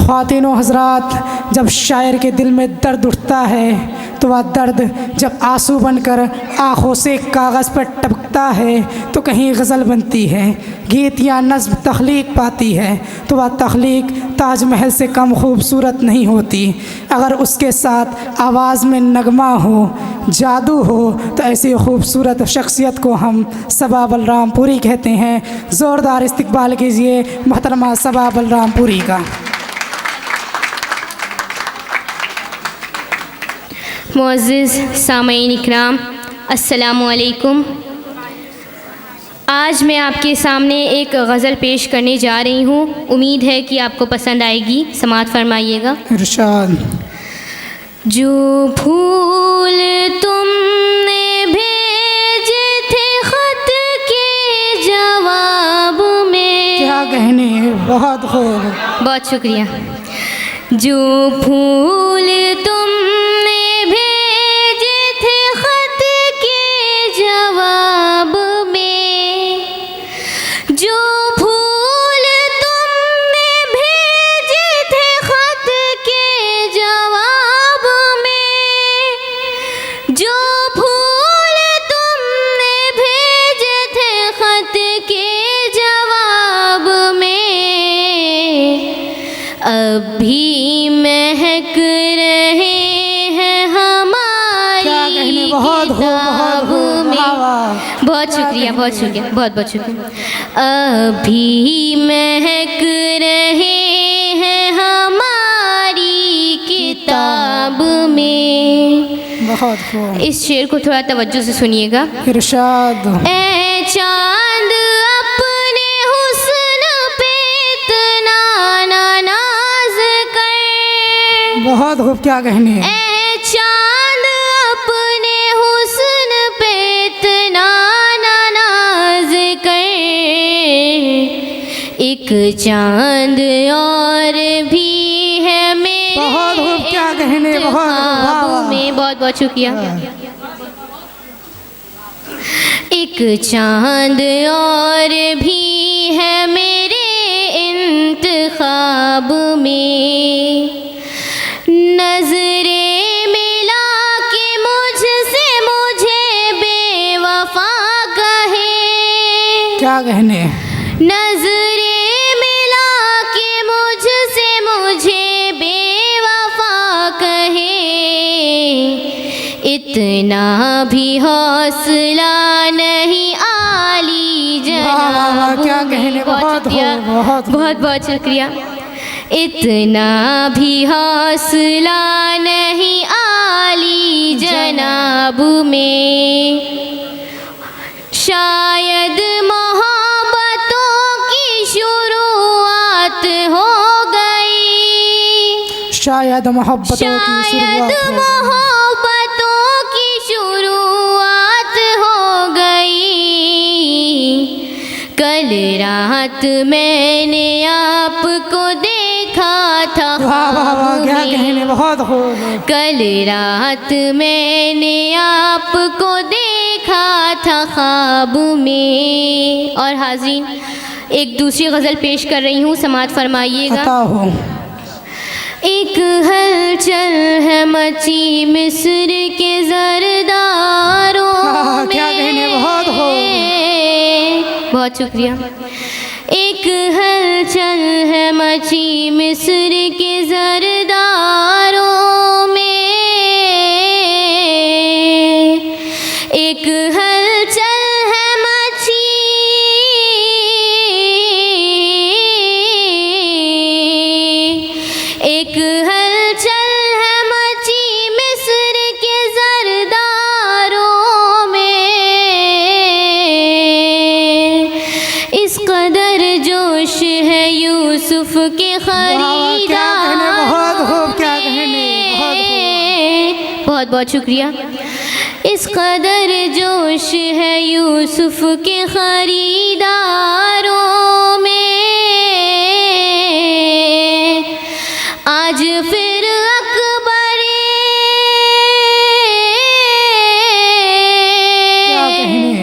ख्वातीन व हज़रात, जब शायर के दिल में दर्द उठता है तो वह दर्द जब आंसू बनकर आँखों से कागज़ पर टपकता है तो कहीं गज़ल बनती है, गीत या नज़्म तख्लीक पाती है तो वह तख्लीक ताजमहल से कम खूबसूरत नहीं होती। अगर उसके साथ आवाज़ में नगमा हो, जादू हो, तो ऐसी खूबसूरत शख्सियत को हम सबा बलरामपुरी कहते हैं। ज़ोरदार इस्तकबाल कीजिए मोहतरमा सबा बलरामपुरी का। मुअज़्ज़िज़ सामईन इकराम, अस्सलामु अलैकुम। आज मैं आपके सामने एक गज़ल पेश करने जा रही हूँ। उम्मीद है कि आपको पसंद आएगी। समाअत फरमाइएगा। इरशाद। जो फूल तुमने भेजे थे ख़त के जवाब में, क्या कहने, बहुत खूब, बहुत शुक्रिया। जो फूल तुमने भेजे थे ख़त के जवाब में, जो फूल तुमने भेजे थे ख़त के जवाब में, जो फूल तुमने भेजे थे ख़त के जवाब में, अब भी महक रहे हैं हमारी किताब में। बहुत शुक्रिया, बहुत शुक्रिया, बहुत बहुत शुक्रिया। अभी महक रहे हैं हमारी किताब में। बहुत खूब। इस शेर को थोड़ा तवज्जो से सुनिएगा। इरशाद। ए चांद अपने हुस्न पे इतना ना नाज कर, बहुत खूब, क्या कहने। ए चांद अपने हुस्न पे इतना ना नाज कर, एक चांद और भी है मेरे बहुत खूब, क्या कहने, बहुत ख्वाब में। बहुत बहुत शुक्रिया। एक चांद और भी है मेरे इंतखाब में, नजरें मिला के मुझसे मुझे बेवफा कहे, क्या कहने। नजरें मिला के मुझसे मुझे बेवफा कहे, इतना भी हौसला नहीं आली जनाब। क्या कहने, बहुत शुक्रिया, बहुत बहुत बहुत शुक्रिया। इतना भी हौसला नहीं आली जनाब में, शायद मोहब्बतों की शुरुआत हो गई, शायद मोहब्बतों की शायद शुरुआत हो। मोहब्बतों की शुरुआत हो गई। कल रात मैंने आपको देखा था वाह वाह वाह, ख्वाब क्या में, कहने, बहुत खूब। कल रात मैंने आपको देखा था ख्वाब में। और हाज़रीन, एक दूसरी गज़ल पेश कर रही हूँ। समाअत फरमाइएगा। अता हो। एक हलचल है मची मिस्र के ज़रदारों में। क्या कहने, बहुत खूब। बहुत शुक्रिया। एक हलचल है मची मिस्र के ज़रदारों में, एक हलचल है मची, एक हलचल है मची मिस्र के ज़रदारों में, इस कदर जोश है यूसुफ के खरीदारों में। बहुत बहुत शुक्रिया। इस कदर जोश है यूसुफ के खरीदारों में, आज फिर अकबर, क्या कहने।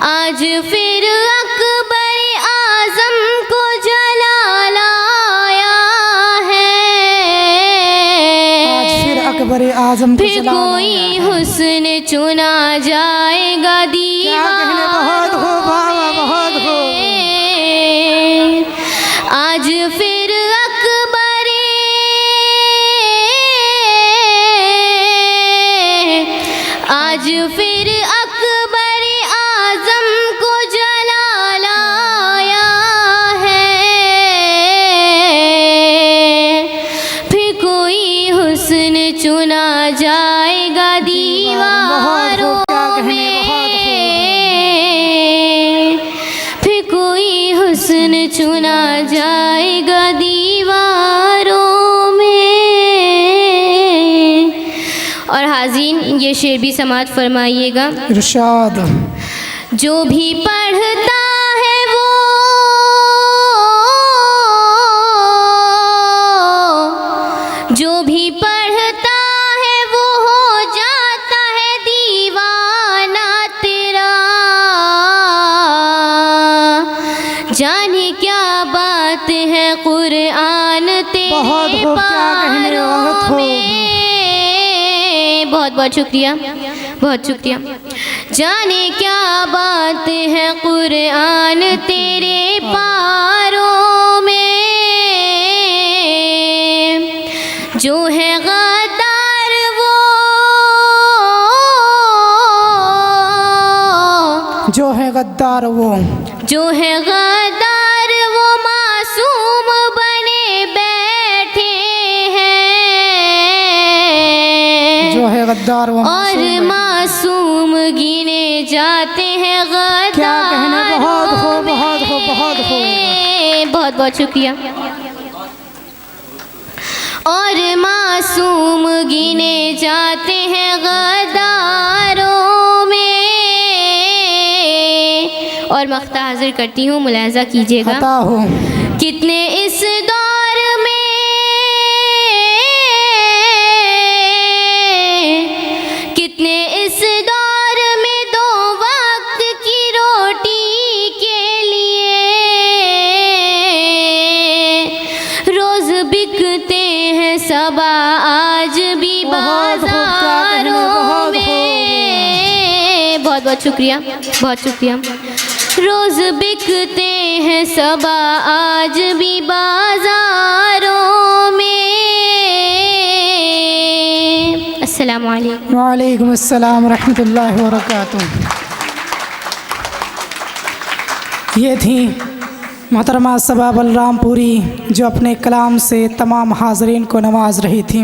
आज फिर अकबर आज़म को जलाल आया है। आजम को फिर जलाना कोई है। हुस्न चुना जाएगा क्या कहने, बहुत खूब, वाह, वाह, बहुत खूब। आज फिर अकबरे आज फिर अकबरे आजम को जला लाया है। फिर कोई हुस्न चुना जाएगा दीवारों में। फिर कोई हुस्न चुना जाएगा दीवारों में। और हाज़रीन ये शेर भी समाअत फरमाइएगा। इरशाद। जो भी पढ़ता है वो जो भी पढ़ता है वो हो जाता है दीवाना तेरा। जाने क्या बात है कुरान तेरे बहुत खूब, क्या कहने, बहुत पारों खूब। में। बहुत बहुत शुक्रिया, बहुत शुक्रिया। जाने क्या बात है कुरान तेरे पारों में। जो है गद्दार वो जो है गद्दार वो जो है गद्दार वो मासूम बने बैठे हैं। जो है गद्दार वो और मासूम गिने जाते हैं गद्दार। क्या कहने, बहुत खूब, बहुत खूब, बहुत खूब। बहुत बहुत शुक्रिया। और मासूम गिने जाते हैं गद्दारों में। और मख्ता हाजिर करती हूँ, मुलाहजा कीजिएगा। अता हो। कितने इस दौर में कितने इस दौर में दो वक्त की रोटी के लिए रोज बिकते हैं सबा आज भी बहुत खूब, क्या कहने, बाजारों बहुत में। खूब। बहुत बहुत शुक्रिया, बहुत शुक्रिया। रोज बिकते हैं सबा आज भी बाजारों में। अस्सलामु अलैकुम। वालेकुम अस्सलाम रहमतुल्लाहि व बरकातुहू। ये थी मोहतरमा सबा बलरामपुरी जो अपने कलाम से तमाम हाज़रीन को नवाज रही थी।